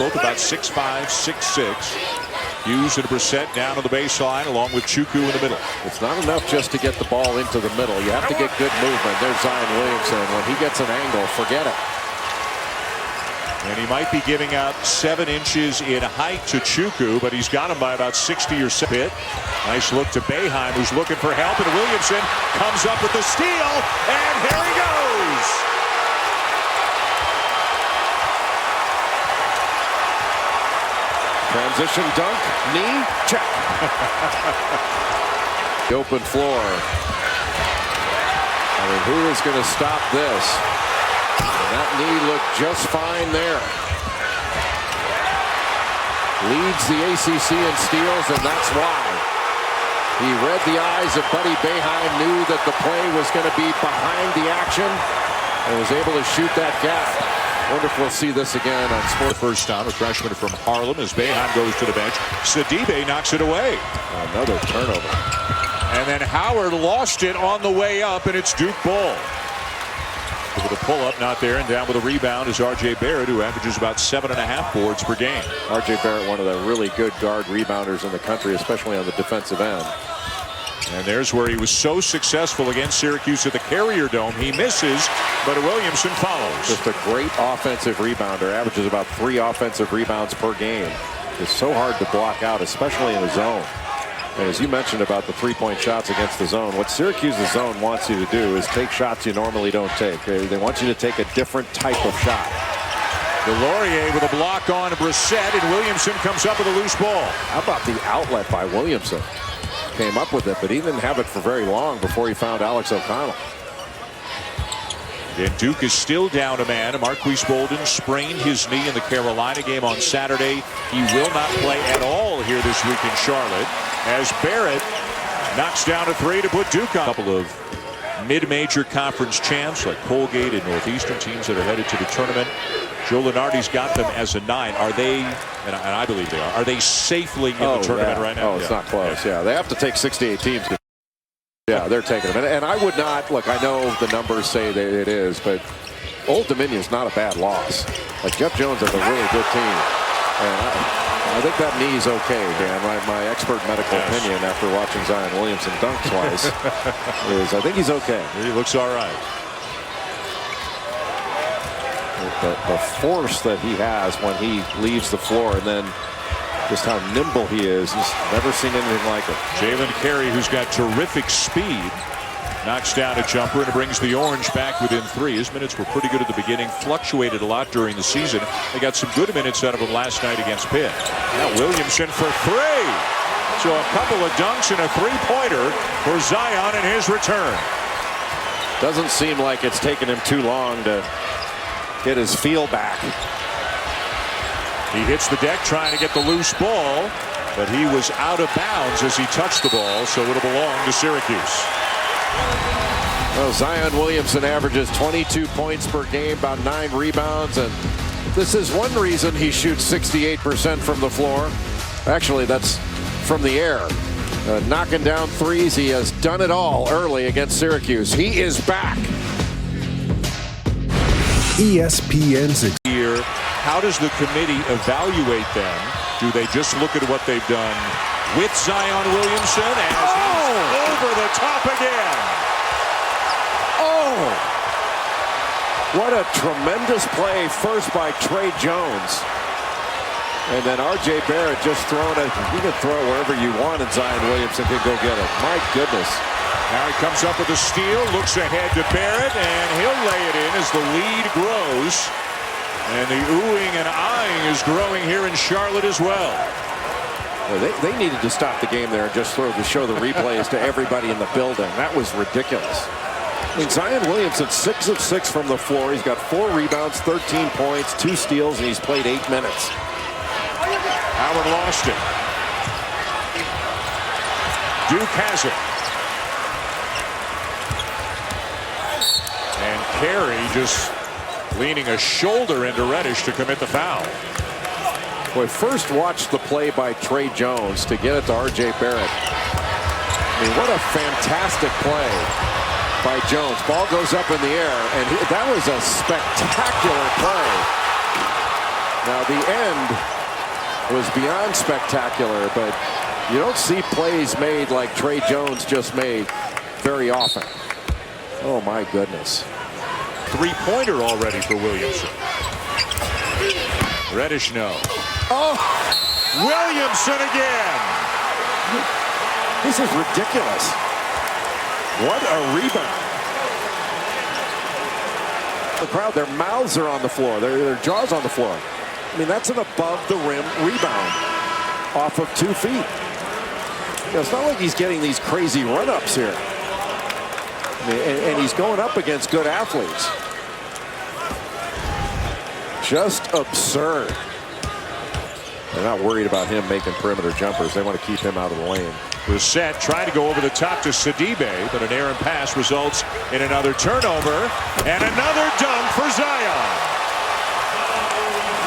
both about 6'5", 6'6". Hughes and Brissett down on the baseline along with Chuku in the middle. It's not enough just to get the ball into the middle. You have to get good movement. There's Zion Williamson. When he gets an angle, forget it. And he might be giving out 7 inches in height to Chuku, but he's got him by about 60 or 70. Nice look to Boeheim, who's looking for help, and Williamson comes up with the steal, and here he goes. Transition dunk, knee, check. The open floor. I mean, who is going to stop this? And that knee looked just fine there. Leads the ACC in steals, and that's why. He read the eyes of Buddy Boeheim, knew that the play was going to be behind the action, and was able to shoot that gap. Wonder if we'll see this again on Sports. First time, a freshman from Harlem, as Boeheim goes to the bench. Sidibe knocks it away. Another turnover. And then Howard lost it on the way up, and it's Duke ball. With a pull-up, not there, and down with a rebound is R.J. Barrett, who averages about 7.5 boards per game. R.J. Barrett, one of the really good guard rebounders in the country, especially on the defensive end. And there's where he was so successful against Syracuse at the Carrier Dome. He misses, but Williamson follows. Just a great offensive rebounder. Averages about 3 offensive rebounds per game. It's so hard to block out, especially in the zone. And as you mentioned about the 3-point shots against the zone, what Syracuse's zone wants you to do is take shots you normally don't take. They want you to take a different type of shot. Delorier with a block on Brissett, and Williamson comes up with a loose ball. How about the outlet by Williamson? Came up with it, but he didn't have it for very long before he found Alex O'Connell. And Duke is still down a man. Marquise Bolden sprained his knee in the Carolina game on Saturday. He will not play at all here this week in Charlotte, as Barrett knocks down a 3 to put Duke on. A couple of mid-major conference champs like Colgate and Northeastern teams that are headed to the tournament. Joe Lunardi's got them as a 9. Are they, and I believe they are they safely in the tournament right now? Oh, it's not close. Yeah, they have to take 68 teams. Yeah, they're taking them. And I would not, look, I know the numbers say that it is, but Old Dominion's not a bad loss. Like, Jeff Jones has a really good team. And I think that knee's okay, Dan. My expert medical opinion after watching Zion Williamson dunk twice is I think he's okay. He looks all right. The force that he has when he leaves the floor, and then just how nimble he is. He's never seen anything like it. Jalen Carey, who's got terrific speed, knocks down a jumper and brings the Orange back within 3. His minutes were pretty good at the beginning, fluctuated a lot during the season. They got some good minutes out of him last night against Pitt. Now Williamson for 3. So a couple of dunks and a 3-pointer for Zion in his return. Doesn't seem like it's taken him too long to get his feel back. He hits the deck trying to get the loose ball, but he was out of bounds as he touched the ball, so it'll belong to Syracuse. Well, Zion Williamson averages 22 points per game, about 9 rebounds, and this is one reason he shoots 68% from the floor. Actually, that's from the air. Knocking down threes. He has done it all early against Syracuse. He is back. ESPN's here. How does the committee evaluate them? Do they just look at what they've done with Zion Williamson as he's over the top again? Oh! What a tremendous play first by Trey Jones. And then R.J. Barrett just throwing it. You can throw it wherever you want, and Zion Williamson can go get it. My goodness. Now he comes up with a steal, looks ahead to Barrett, and he'll lay it in as the lead grows. And the oohing and eyeing is growing here in Charlotte as well. They needed to stop the game there and just show the replays to everybody in the building. That was ridiculous. I mean, Zion Williamson, 6 of 6 from the floor. He's got 4 rebounds, 13 points, 2 steals, and he's played 8 minutes. Howard lost it. Duke has it. And Carey just leaning a shoulder into Reddish to commit the foul. Boy, first watch the play by Trey Jones to get it to R.J. Barrett. I mean, what a fantastic play by Jones. Ball goes up in the air, and that was a spectacular play. Now the end was beyond spectacular, but you don't see plays made like Tre Jones just made very often. Oh my goodness. Three-pointer already for Williamson. Reddish no. Oh, Williamson again. this is ridiculous. What a rebound. The crowd, their mouths are on the floor, their jaws on the floor. I mean, that's an above the rim rebound off of 2 feet. You know, it's not like he's getting these crazy run-ups here. I mean, and he's going up against good athletes. Just absurd. They're not worried about him making perimeter jumpers. They want to keep him out of the lane. Brissett trying to go over the top to Sidibe, but an errant pass results in another turnover and another dunk for Zion.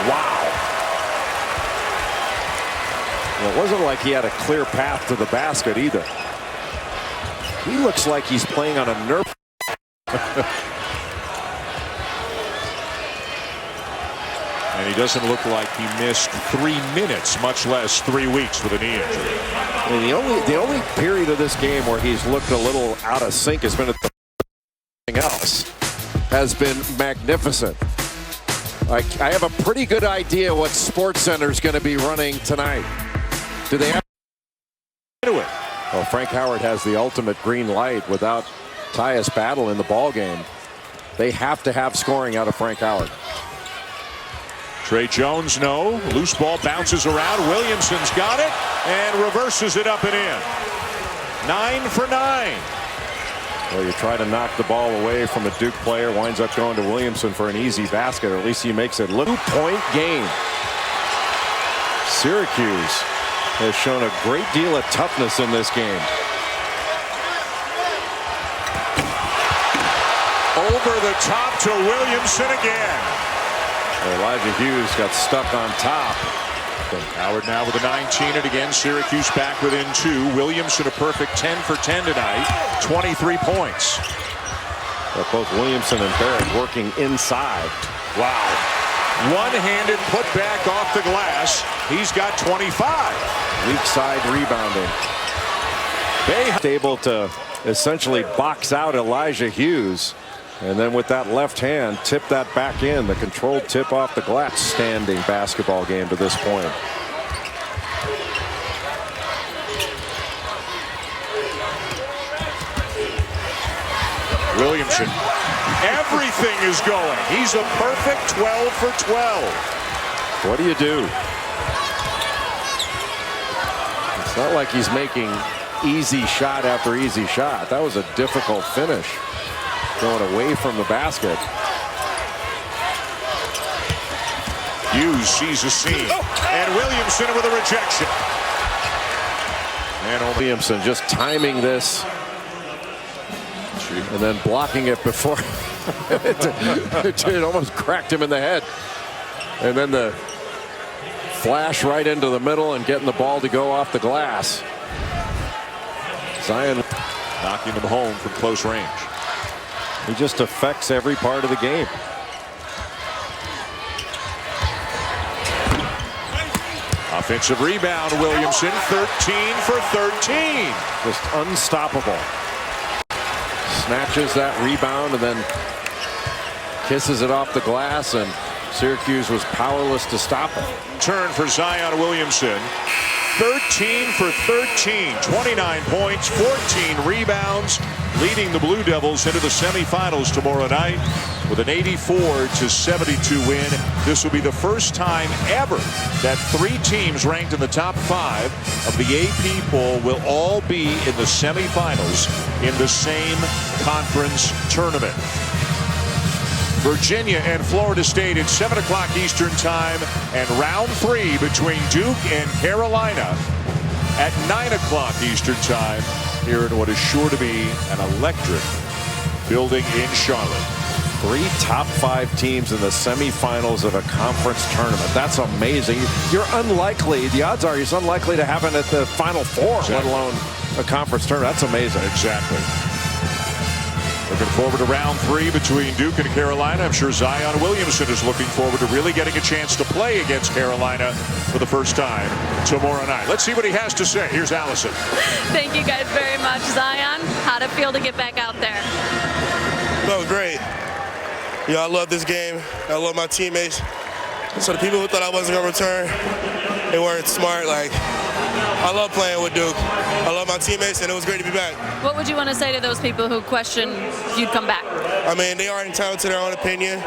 Wow. Well, it wasn't like he had a clear path to the basket either. He looks like he's playing on a Nerf. And he doesn't look like he missed 3 minutes, much less 3 weeks with a knee injury. I mean, the only period of this game where he's looked a little out of sync has been at the thing else. Has been magnificent. I have a pretty good idea what SportsCenter is going to be running tonight. Do they have Into it? Well, Frank Howard has the ultimate green light without Tyus Battle in the ball game. They have to have scoring out of Frank Howard. Tre Jones, no. Loose ball bounces around. Williamson's got it and reverses it up and in. 9 for 9. Well, you try to knock the ball away from a Duke player, winds up going to Williamson for an easy basket, or at least he makes it a 2-point game. Syracuse has shown a great deal of toughness in this game. Over the top to Williamson again. Elijah Hughes got stuck on top. Howard now with a 19, and again Syracuse back within 2. Williamson a perfect 10 for 10 tonight, 23 points. But both Williamson and Barrett working inside. Wow. One-handed put back off the glass. He's got 25. Weak side rebounding. They able to essentially box out Elijah Hughes. And then with that left hand, tip that back in. The controlled tip off the glass. Standing basketball game to this point. Williamson. Everything is going. He's a perfect 12 for 12. What do you do? It's not like he's making easy shot after easy shot. That was a difficult finish. Going away from the basket. Hughes sees a seam. And Williamson with a rejection. And Williamson just timing this. And then blocking it before. It almost cracked him in the head. And then the flash right into the middle and getting the ball to go off the glass. Zion knocking them home from close range. He just affects every part of the game. Offensive rebound, Williamson, 13 for 13. Just unstoppable. Snatches that rebound and then kisses it off the glass, and Syracuse was powerless to stop it. Turn for Zion Williamson. 13 for 13, 29 points, 14 rebounds, leading the Blue Devils into the semifinals tomorrow night with an 84-72 win. This will be the first time ever that 3 teams ranked in the top 5 of the AP poll will all be in the semifinals in the same conference tournament. Virginia and Florida State at 7 o'clock Eastern time, and round 3 between Duke and Carolina at 9 o'clock Eastern time here in what is sure to be an electric building in Charlotte. 3 top 5 teams in the semifinals of a conference tournament. That's amazing. You're unlikely, the odds are it's unlikely to happen at the Final Four, exactly. let alone a conference tournament. That's amazing. Exactly. Looking forward to round 3 between Duke and Carolina. I'm sure Zion Williamson is looking forward to really getting a chance to play against Carolina for the first time tomorrow night. Let's see what he has to say. Here's Allison. Thank you guys very much. Zion, how'd it feel to get back out there? That was great. You know, I love this game. I love my teammates. So the people who thought I wasn't going to return, they weren't smart. Like, I love playing with Duke. I love my teammates, and it was great to be back. What would you want to say to those people who question if you'd come back? I mean, they are entitled to their own opinion.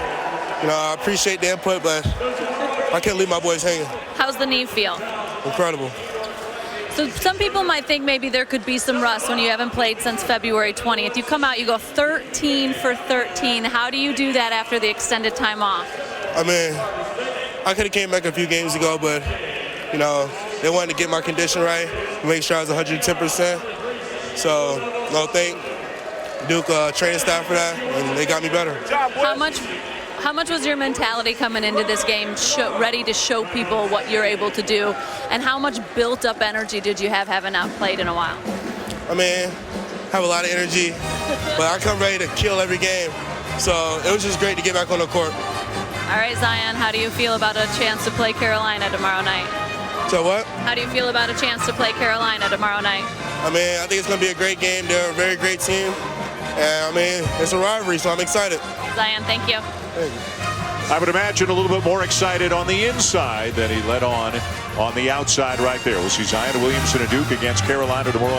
You know, I appreciate the input, but I can't leave my boys hanging. How's the knee feel? Incredible. So some people might think maybe there could be some rust when you haven't played since February 20th. You come out, you go 13 for 13. How do you do that after the extended time off? I mean, I could have came back a few games ago, but, you know, they wanted to get my condition right, make sure I was 110%. So, no, thank Duke training staff for that, and they got me better. How much was your mentality coming into this game ready to show people what you're able to do? And how much built-up energy did you have having not played in a while? I mean, have a lot of energy, but I come ready to kill every game. So it was just great to get back on the court. All right, Zion, how do you feel about a chance to play Carolina tomorrow night? So what? How do you feel about a chance to play Carolina tomorrow night? I mean, I think it's going to be a great game. They're a very great team. And, I mean, it's a rivalry, so I'm excited. Zion, thank you. Thank you. I would imagine a little bit more excited on the inside than he let on the outside right there. We'll see Zion Williamson and Duke against Carolina tomorrow night.